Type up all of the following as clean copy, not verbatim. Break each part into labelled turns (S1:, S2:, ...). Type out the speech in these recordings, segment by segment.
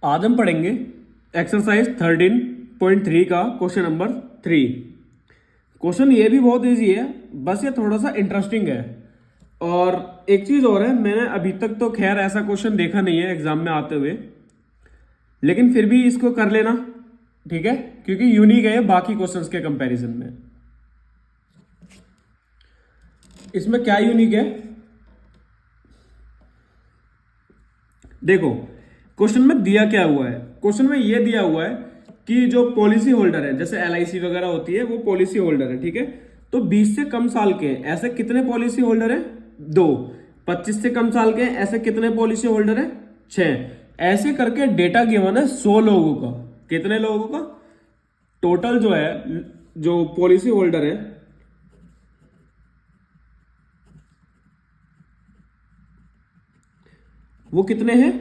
S1: आज हम पढ़ेंगे एक्सरसाइज 13.3 का क्वेश्चन नंबर 3। क्वेश्चन ये भी बहुत इजी है, बस ये थोड़ा सा इंटरेस्टिंग है। और एक चीज और है, मैंने अभी तक तो खैर ऐसा क्वेश्चन देखा नहीं है एग्जाम में आते हुए, लेकिन फिर भी इसको कर लेना, ठीक है, क्योंकि यूनिक है बाकी क्वेश्चंस के कंपैरिजन में। इसमें क्या यूनिक है देखो, क्वेश्चन में दिया क्या हुआ है। क्वेश्चन में यह दिया हुआ है कि जो पॉलिसी होल्डर है, जैसे LIC वगैरह होती है, वो पॉलिसी होल्डर है, ठीक है। तो 20 से कम साल के ऐसे कितने पॉलिसी होल्डर है? 2। 25 से कम साल के ऐसे कितने पॉलिसी होल्डर है? 6। ऐसे करके डेटा गिवन है 100 लोगों का। कितने लोगों का टोटल जो है, जो पॉलिसी होल्डर है वो कितने हैं?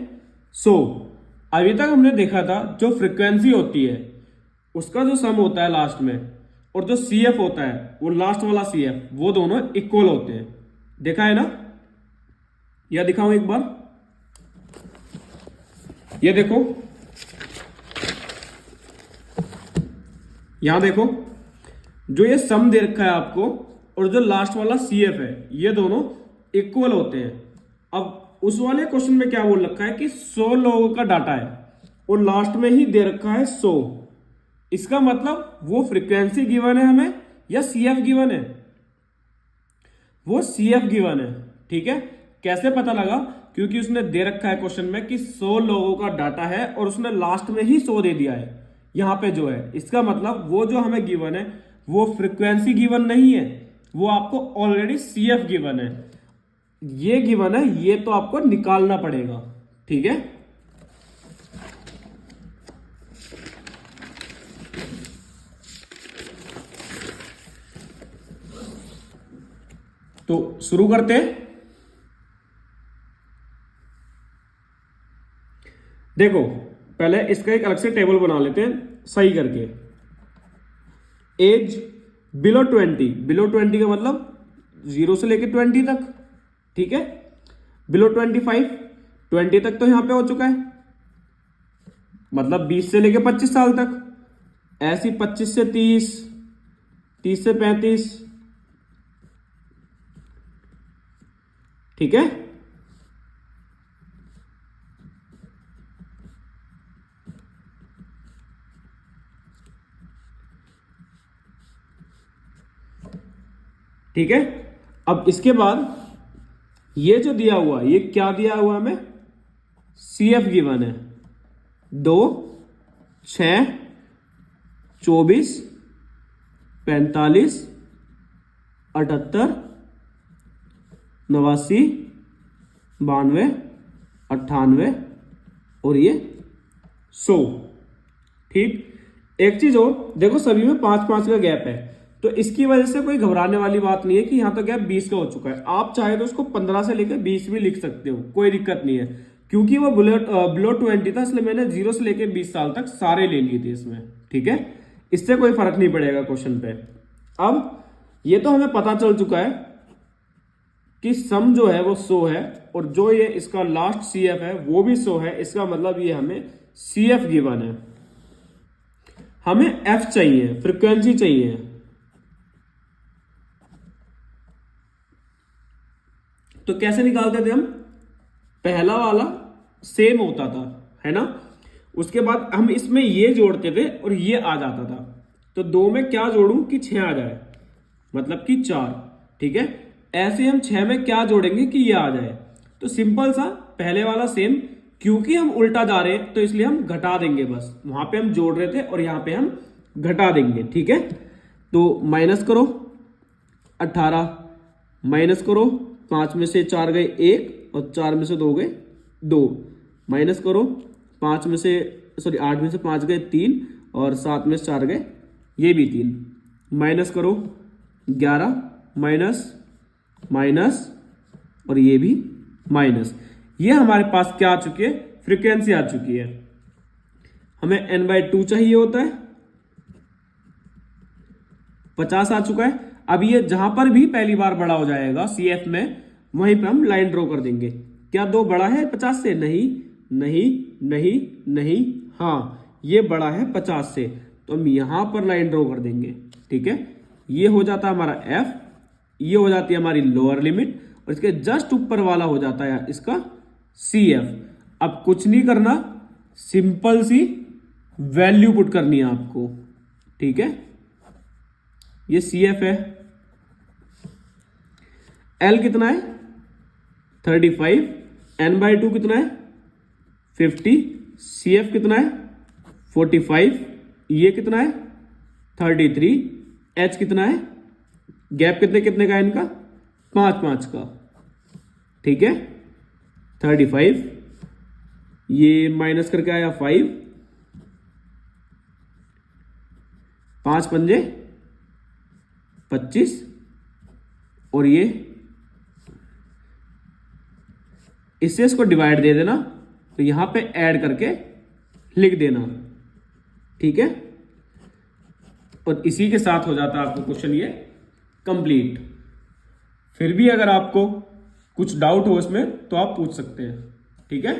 S1: 100। अभी तक हमने देखा था जो फ्रीक्वेंसी होती है उसका जो सम होता है लास्ट में, और जो CF होता है वो लास्ट वाला CF, वो दोनों इक्वल होते हैं। देखा है ना? या दिखाऊं एक बार? ये देखो, यहां देखो, जो ये सम दे रखा है आपको और जो लास्ट वाला CF है, ये दोनों इक्वल होते हैं। अब उस वाले क्वेश्चन में क्या बोल रखा है कि 100 लोगों का डाटा है और लास्ट में ही दे रखा है 100। इसका मतलब वो फ्रीक्वेंसी गिवन है हमें या CF गिवन है? वो CF गिवन है, ठीक है। कैसे पता लगा? क्योंकि उसने दे रखा है क्वेश्चन में कि 100 लोगों का डाटा है और उसने लास्ट में ही 100 दे दिया है यहां पे जो है। इसका मतलब वो जो हमें गिवन है वो फ्रीक्वेंसी गिवन नहीं है, वो आपको ऑलरेडी CF गिवन है। ये गिवन है, ये तो आपको निकालना पड़ेगा, ठीक है। तो शुरू करते हैं। देखो, पहले इसका एक अलग से टेबल बना लेते हैं सही करके। एज बिलो 20, बिलो 20 का मतलब 0 से लेके 20 तक, ठीक है। बिलो 25, 20 तक तो यहां पे हो चुका है, मतलब 20 से लेके 25 साल तक। ऐसी 25 से 30, 30 से 35, ठीक है। ठीक है, अब इसके बाद ये जो दिया हुआ, ये क्या दिया हुआ हमें? CF गिवन है 2, 6, 24, 45, 78, 89, 92, 98 और ये 100, ठीक। एक चीज और देखो, सभी में 5-5 का गैप है, तो इसकी वजह से कोई घबराने वाली बात नहीं है कि यहां तो गैप 20 का हो चुका है। आप चाहे तो उसको 15 से लेकर 20 भी लिख सकते हो, कोई दिक्कत नहीं है, क्योंकि वो बिलो 20 था, इसलिए मैंने 0 से लेकर 20 साल तक सारे ले लिए थे इसमें, ठीक है। इससे कोई फर्क नहीं पड़ेगा क्वेश्चन पे। अब ये तो हमें पता चल चुका है कि सम जो है वो 100 है, और जो ये इसका लास्ट CF है वो भी 100 है। इसका मतलब ये हमें CF गिवन है, हमें F चाहिए, फ्रीक्वेंसी चाहिए। तो कैसे निकालते थे हम? पहला वाला सेम होता था, है ना। उसके बाद हम इसमें ये जोड़ते थे और ये आ जाता था। तो 2 में क्या जोड़ूं कि 6 आ जाए, मतलब कि 4, ठीक है। ऐसे हम 6 में क्या जोड़ेंगे कि ये आ जाए। तो सिंपल सा, पहले वाला सेम, क्योंकि हम उल्टा जा रहे हैं तो इसलिए हम घटा देंगे, बस वहां पे हम जोड़ रहे थे और यहां पे हम घटा देंगे, ठीक है। तो माइनस करो 18, माइनस करो 5 में से 4 गए 1 और 4 में से 2 गए 2, माइनस करो 5 में से 8 में से 5 गए 3 और 7 में से 4 गए ये भी 3, माइनस करो 11, माइनस माइनस और ये भी माइनस। ये हमारे पास क्या आ चुकी है? फ्रीक्वेंसी आ चुकी है। हमें n/2 चाहिए होता है, 50 आ चुका है। अब ये जहां पर भी पहली बार बड़ा हो जाएगा CF में, वहीं पे हम लाइन ड्रॉ कर देंगे। क्या 2 बड़ा है 50 से? नहीं, नहीं नहीं नहीं, हाँ ये बड़ा है 50 से, तो हम यहां पर लाइन ड्रॉ कर देंगे। ठीक है, ये हो जाता है हमारा f, ये हो जाती है हमारी लोअर लिमिट, और इसके जस्ट ऊपर वाला हो जाता है इसका CF। अब कुछ नहीं करना, सिंपल सी वैल्यू पुट करनी है आपको। ठीक है, ये CF है, L कितना है 35, n/2 कितना है 50, CF कितना है 45, ये कितना है 33, H कितना है, गैप कितने कितने का है इनका 5-5 का। ठीक है, 35, ये माइनस करके आया 5, 5 पंजे 25, और ये इससे इसको डिवाइड दे देना, तो यहां पे ऐड करके लिख देना। ठीक है, और इसी के साथ हो जाता है आपको क्वेश्चन ये कंप्लीट। फिर भी अगर आपको कुछ डाउट हो इसमें तो आप पूछ सकते हैं। ठीक है।